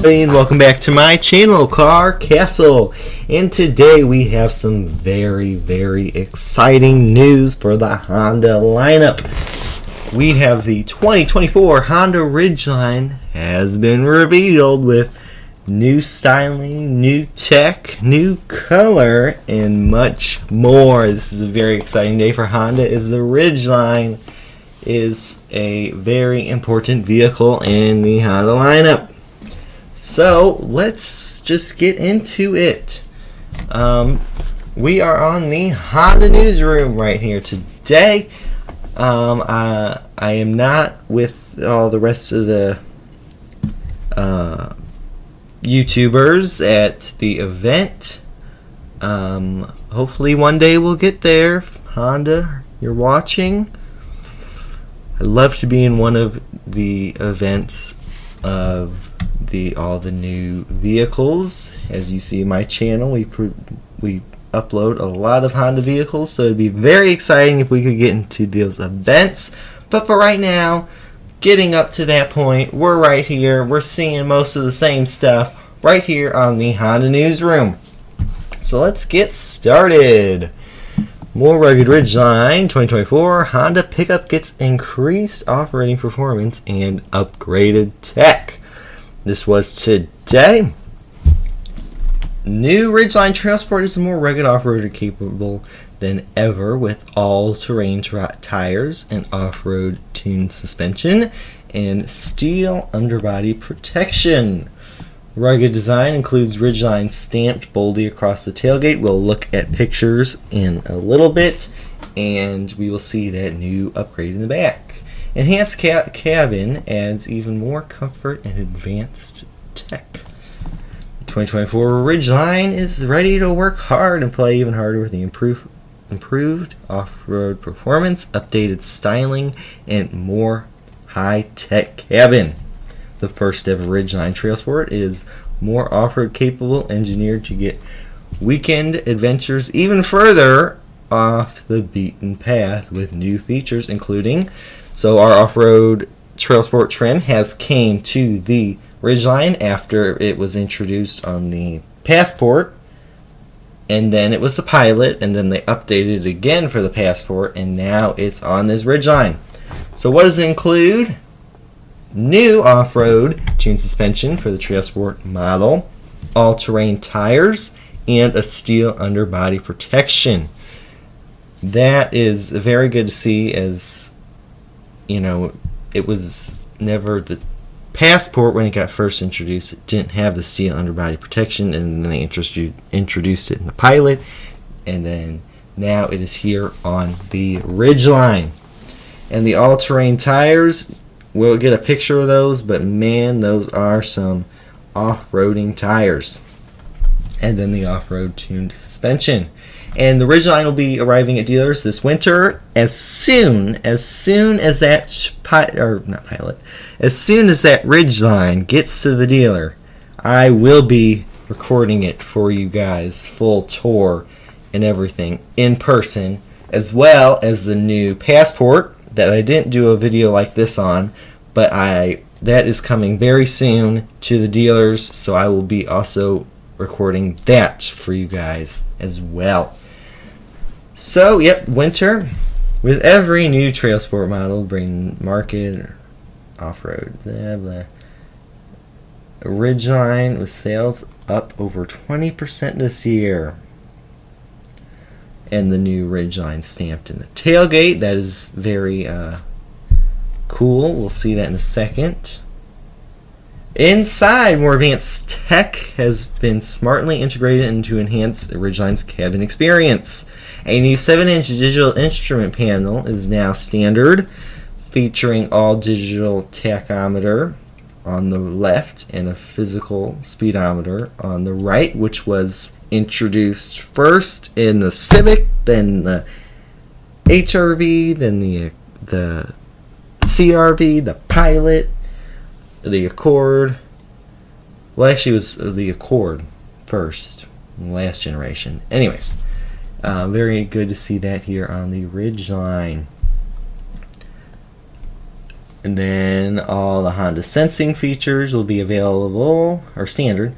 And welcome back to my channel, Car Castle. And today we have some very exciting news for the Honda lineup. We have the 2024 Honda Ridgeline has been revealed with new styling, new tech, new color, and much more. This is a very exciting day for Honda as the Ridgeline is a very important vehicle in the Honda lineup. So let's just get into it. We are on the Honda newsroom right here today. I am not with all the rest of the YouTubers at the event. Hopefully one day we'll get there. Honda, you're watching. I'd love to be in one of the events of all the new vehicles. As you see, my channel, we upload a lot of Honda vehicles, so it'd be very exciting if we could get into those events. But for right now, getting up to that point, we're right here. We're seeing most of the same stuff right here on the Honda newsroom. So let's get started. More rugged Ridgeline 2024 Honda pickup gets increased off-roading performance and upgraded tech. This was today. New Ridgeline Trail Sport is more rugged off-roader capable than ever with all-terrain tires and off-road tuned suspension and steel underbody protection. Rugged design includes Ridgeline stamped boldly across the tailgate. We'll look at pictures in a little bit, and we will see that new upgrade in the back. Enhanced cabin adds even more comfort and advanced tech. The 2024 Ridgeline is ready to work hard and play even harder with the improved off-road performance, updated styling, and more high-tech cabin. The first ever Ridgeline Trail Sport is more off-road capable, engineered to get weekend adventures even further off the beaten path with new features, including our off-road Trail Sport trim has came to the Ridgeline after it was introduced on the Passport, and then it was the Pilot, and then they updated it again for the Passport, and now it's on this Ridgeline. So what does it include? New off-road tuned suspension for the Trail Sport model, all-terrain tires, and a steel underbody protection. That is very good to see, as you know, it was never the Passport when it got first introduced. It didn't have the steel underbody protection, and then they introduced it in the Pilot, and then now it is here on the Ridgeline. And the all-terrain tires, we'll get a picture of those, but man, those are some off-roading tires. And then the off-road tuned suspension. And the Ridgeline will be arriving at dealers this winter. As soon as that Ridgeline gets to the dealer, I will be recording it for you guys, full tour and everything in person, as well as the new Passport that I didn't do a video like this on, but that is coming very soon to the dealers, so I will be also recording that for you guys as well. So, yep, winter. With every new Trail Sport model, bring market, off-road, blah, blah. Ridgeline with sales up over 20% this year. And the new Ridgeline stamped in the tailgate. That is very cool. We'll see that in a second. Inside, more advanced tech has been smartly integrated into enhance Ridgeline's cabin experience. A new 7-inch digital instrument panel is now standard, featuring all digital tachometer on the left and a physical speedometer on the right, which was introduced first in the Civic, then the HRV, then the CRV, the Pilot, the Accord. Well, actually, it was the Accord first, last generation. Anyways, very good to see that here on the Ridgeline. And then all the Honda sensing features will be available, or standard.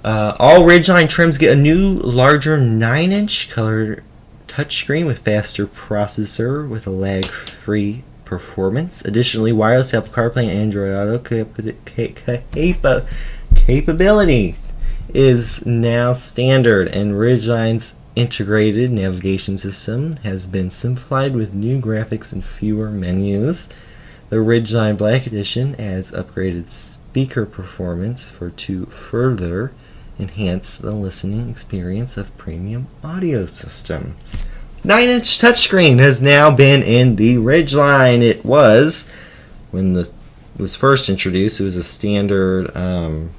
All Ridgeline trims get a new, larger 9-inch color touchscreen with faster processor with a lag-free performance. Additionally, wireless Apple CarPlay and Android Auto capability is now standard, and Ridgeline's integrated navigation system has been simplified with new graphics and fewer menus. The Ridgeline Black Edition adds upgraded speaker performance to further enhance the listening experience of premium audio system. 9-inch touchscreen has now been in the Ridgeline. It was, when it was first introduced, it was a standard, I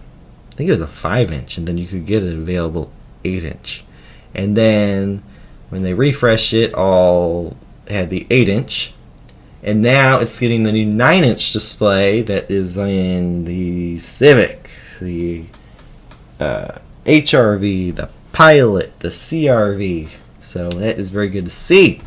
think it was a 5-inch, and then you could get an available 8-inch. And then when they refreshed it, all had the 8-inch. And now it's getting the new 9-inch display that is in the Civic, the HRV, the Pilot, the CRV. So that is very good to see.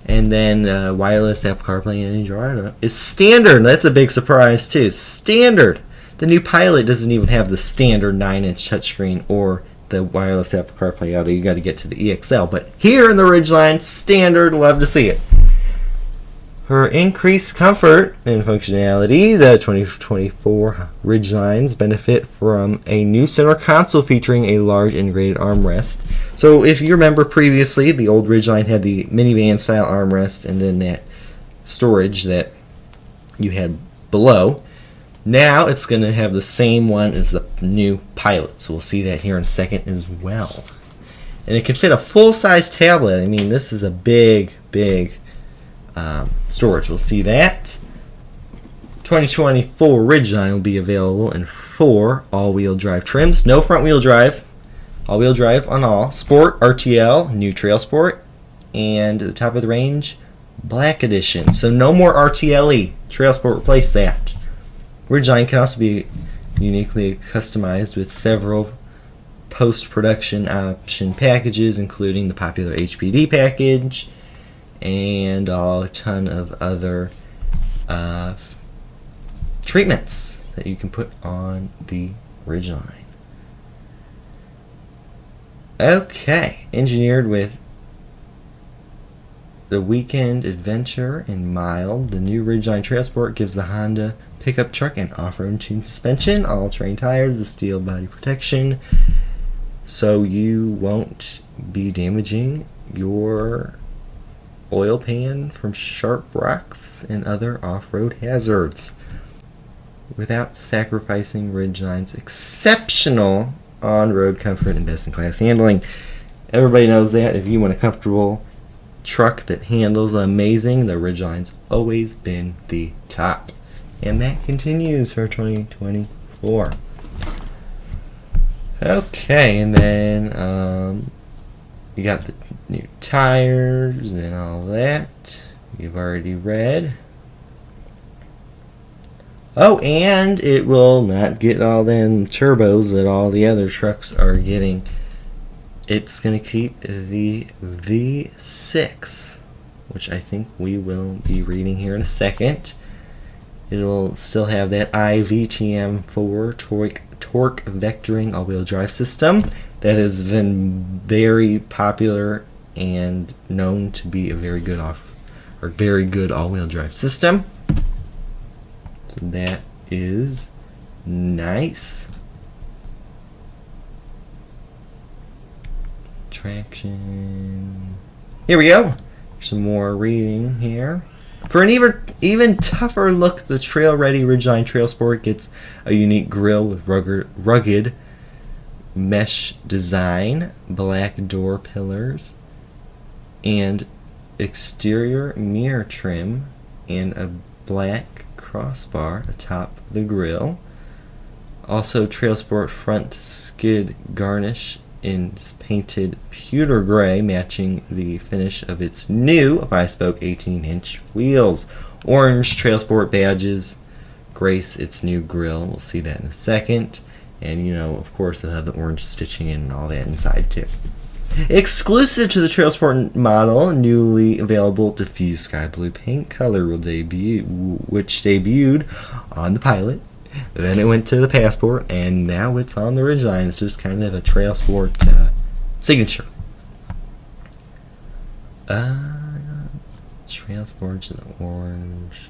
And then wireless Apple CarPlay and Android Auto is standard. That's a big surprise too. Standard. The new Pilot doesn't even have the standard 9-inch touchscreen or the wireless Apple CarPlay Auto. You got to get to the EXL. But here in the Ridgeline, standard. Love to see it. For increased comfort and functionality, the 2024 Ridgelines benefit from a new center console featuring a large integrated armrest. So if you remember previously, the old Ridgeline had the minivan style armrest and then that storage that you had below. Now it's going to have the same one as the new Pilot. So we'll see that here in a second as well. And it can fit a full-size tablet. I mean, this is a big storage. We'll see that. 2024 Ridgeline will be available in 4 all-wheel drive trims. No front-wheel drive. All-wheel drive on all. Sport, RTL, new Trail Sport, and the top of the range, Black Edition. So no more RTLE. Trail Sport replaced that. Ridgeline can also be uniquely customized with several post-production option packages, including the popular HPD package, and a ton of other treatments that you can put on the Ridgeline. Okay, engineered with the weekend adventure in mild, the new Ridgeline Trail Sport gives the Honda pickup truck an off-road tuned suspension, all-terrain tires, the steel body protection, so you won't be damaging your oil pan from sharp rocks and other off-road hazards without sacrificing Ridgeline's exceptional on-road comfort and best-in-class handling. Everybody knows that. If you want a comfortable truck that handles amazing, the Ridgeline's always been the top. And that continues for 2024. Okay, and then you got the new tires and all that you've already read. Oh, and it will not get all them turbos that all the other trucks are getting. It's going to keep the V6, which I think we will be reading here in a second. It will still have that iVTM4 torque vectoring all-wheel drive system that has been very popular and known to be a very good all-wheel drive system. So that is nice. Traction. Here we go. Some more reading here. For an even tougher look, the trail-ready Ridgeline Trail Sport gets a unique grille with rugged mesh design, black door pillars, and exterior mirror trim, and a black crossbar atop the grille. Also, Trail Sport front skid garnish in painted pewter gray, matching the finish of its new 5-spoke 18-inch wheels. Orange Trail Sport badges grace its new grille. We'll see that in a second. And, you know, of course, they'll have the orange stitching and all that inside, too. Exclusive to the Trailsport model, newly available diffused sky blue paint color will debut, which debuted on the Pilot. Then it went to the Passport, and now it's on the Ridgeline. It's just kind of a Trailsport signature. Trailsport in orange.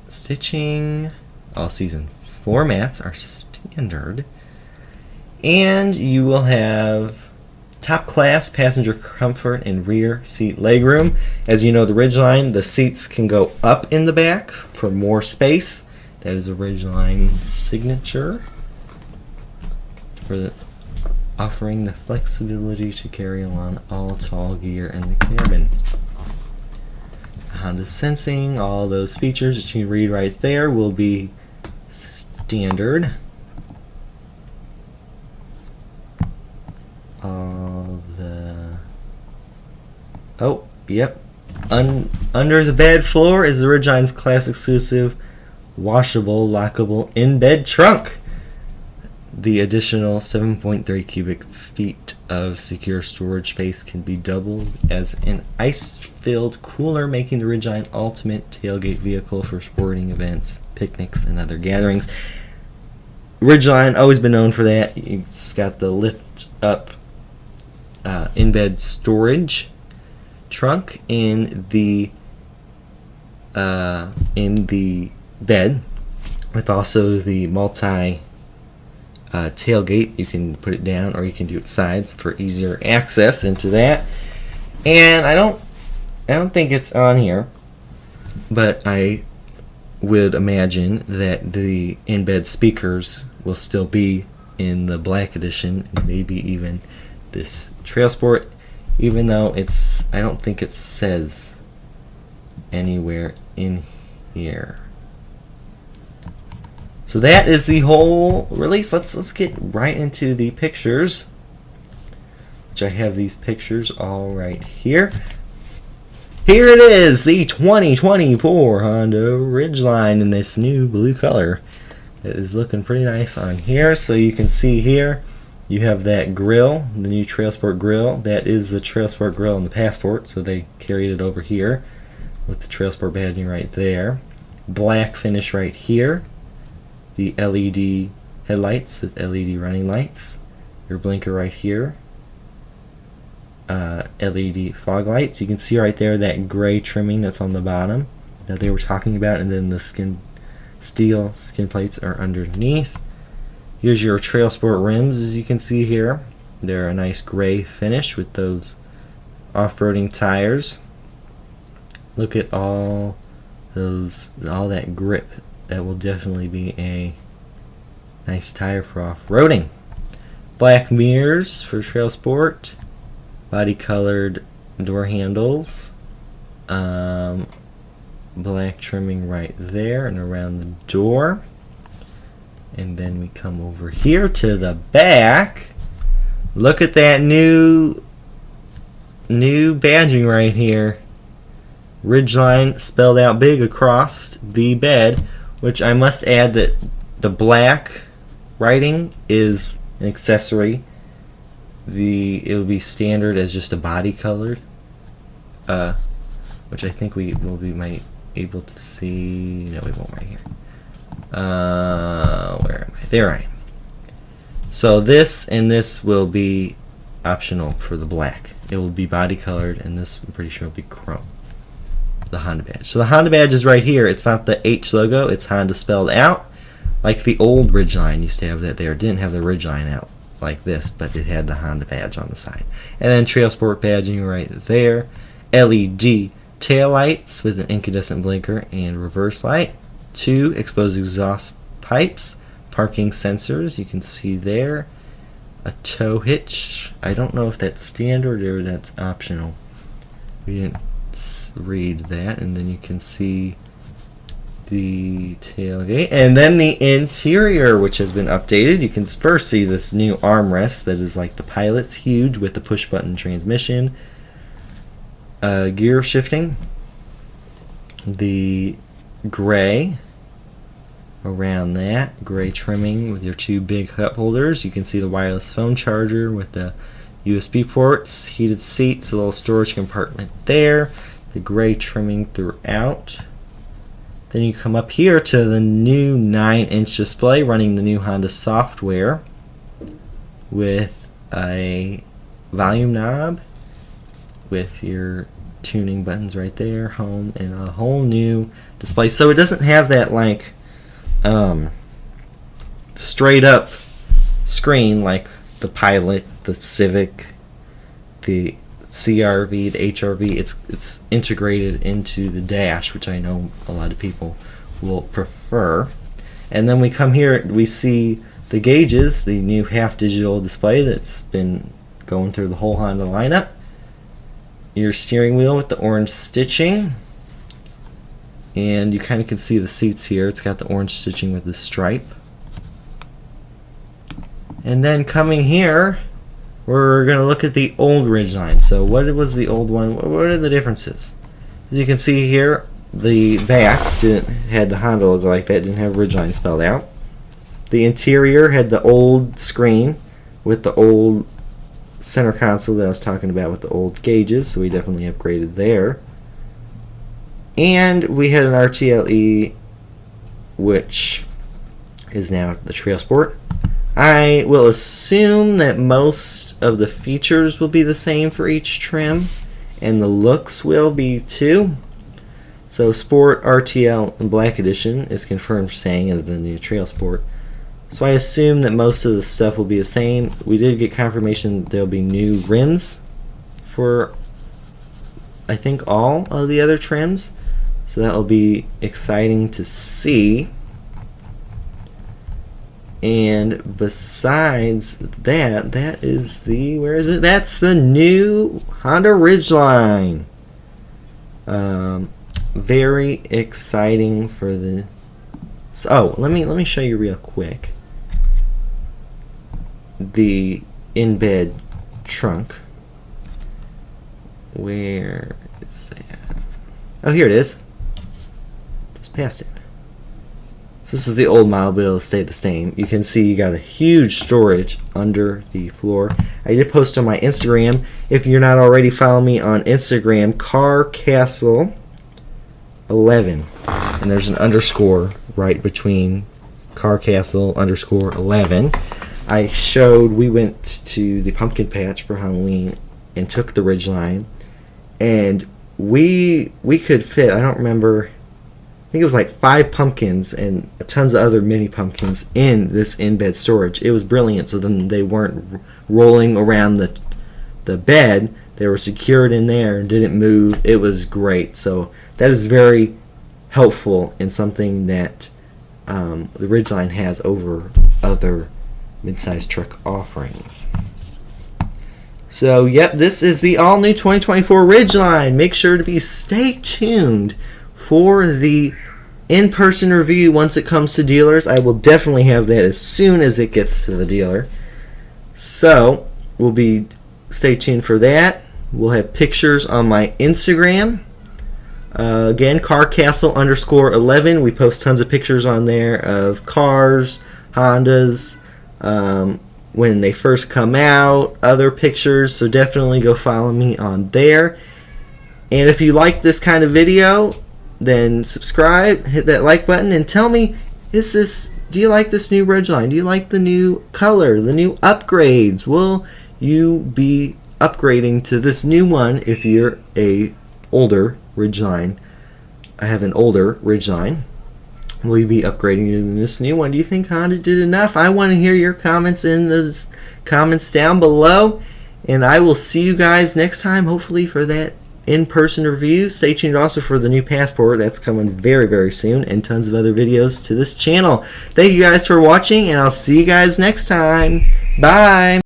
Stitching. All season formats are standard. And you will have top class passenger comfort and rear seat legroom. As you know, the Ridgeline, the seats can go up in the back for more space. That is a Ridgeline signature for offering the flexibility to carry along all tall gear in the cabin. Honda sensing, all those features that you can read right there will be standard. All the under the bed floor is the Ridgeline's class exclusive washable, lockable in-bed trunk. The additional 7.3 cubic feet of secure storage space can be doubled as an ice-filled cooler, making the Ridgeline ultimate tailgate vehicle for sporting events, picnics, and other gatherings. Ridgeline, always been known for that. It's got the lift-up in-bed storage trunk in the bed, with also the multi tailgate. You can put it down or you can do it sides for easier access into that. And I don't think it's on here, but I would imagine that the in-bed speakers will still be in the black edition, and maybe even this Trailsport, even though I don't think it says anywhere in here. So that is the whole release. Let's get right into the pictures, which I have these pictures all right here. Here it is, the 2024 Honda Ridgeline in this new blue color. It is looking pretty nice on here. So you can see here, you have that grill, the new Trailsport grill. That is the Trailsport grill in the Passport, so they carried it over here with the Trailsport badging right there. Black finish right here. The LED headlights with LED running lights. Your blinker right here. LED fog lights. You can see right there that gray trimming that's on the bottom that they were talking about, and then the steel skin plates are underneath. Here's your Trailsport rims, as you can see here. They're a nice gray finish with those off-roading tires. Look at all that grip. That will definitely be a nice tire for off-roading. Black mirrors for Trailsport. Body colored door handles. Black trimming right there and around the door. And then we come over here to the back. Look at that new badging right here. Ridgeline spelled out big across the bed, which I must add that the black writing is an accessory. It will be standard as just a body colored, which I think we might able to see. No, we won't right here. Where am I? There I am. So this and this will be optional for the black. It will be body colored, and this I'm pretty sure will be chrome. The Honda badge. So the Honda badge is right here. It's not the H logo. It's Honda spelled out, like the old Ridgeline used to have that there. It didn't have the Ridgeline out like this, but it had the Honda badge on the side. And then Trailsport badging right there. LED tail lights with an incandescent blinker and reverse light. 2 exposed exhaust pipes. Parking sensors, you can see there. A tow hitch. I don't know if that's standard or that's optional. We didn't read that. And then you can see the tailgate, and then the interior, which has been updated. You can first see this new armrest that is like the Pilot's, huge, with the push button transmission, gear shifting, the gray around that. Gray trimming with your two big cup holders. You can see the wireless phone charger with the USB ports, heated seats, a little storage compartment there, the gray trimming throughout. Then you come up here to the new 9-inch display running the new Honda software with a volume knob with your tuning buttons right there, home, and a whole new display. So it doesn't have that like straight up screen like the Pilot, the Civic, the CRV, the HRV. It's integrated into the dash, which I know a lot of people will prefer. And then we come here, we see the gauges, the new half digital display that's been going through the whole Honda lineup. Your steering wheel with the orange stitching, and you kind of can see the seats here. It's got the orange stitching with the stripe. And then coming here, we're going to look at the old Ridgeline. So what was the old one? What are the differences? As you can see here, the back had the Honda logo like that, didn't have Ridgeline spelled out. The interior had the old screen with the old center console that I was talking about with the old gauges, so we definitely upgraded there. And we had an RTLE, which is now the Trail Sport. I will assume that most of the features will be the same for each trim, and the looks will be too. So Sport, RTL, and Black Edition is confirmed saying of the new Trail Sport. So I assume that most of the stuff will be the same. We did get confirmation that there'll be new rims for, I think, all of the other trims. So that will be exciting to see. And besides that, that is the, where is it? That's the new Honda Ridgeline. Very exciting for the. So let me show you real quick the in-bed trunk. Where is that? Oh, here it is. Just past it. So this is the old model, but it'll stay the same. You can see you got a huge storage under the floor. I did post on my Instagram. If you're not already following me on Instagram, CarCastle11, and there's an underscore right between CarCastle_11. I showed we went to the pumpkin patch for Halloween and took the Ridgeline, and we could fit, I don't remember, I think it was like 5 pumpkins and tons of other mini pumpkins in this in-bed storage. It was brilliant. So then they weren't rolling around the bed. They were secured in there and didn't move. It was great. So that is very helpful in something that the Ridgeline has over other mid-sized truck offerings. So yep, this is the all-new 2024 Ridgeline. Make sure to stay tuned for the in-person review once it comes to dealers. I will definitely have that as soon as it gets to the dealer. So stay tuned for that. We'll have pictures on my Instagram. Again, CarCastle_11. We post tons of pictures on there of cars, Hondas, when they first come out, other pictures. So definitely go follow me on there. And if you like this kind of video, then subscribe, hit that like button, and tell me, do you like this new Ridgeline? Do you like the new color, the new upgrades? Will you be upgrading to this new one if you're a older Ridgeline? I have an older Ridgeline. Will you be upgrading to this new one? Do you think Honda did enough? I want to hear your comments in the comments down below, and I will see you guys next time, hopefully for that in-person review. Stay tuned also for the new Passport. That's coming very, very soon, and tons of other videos to this channel. Thank you guys for watching, and I'll see you guys next time. Bye.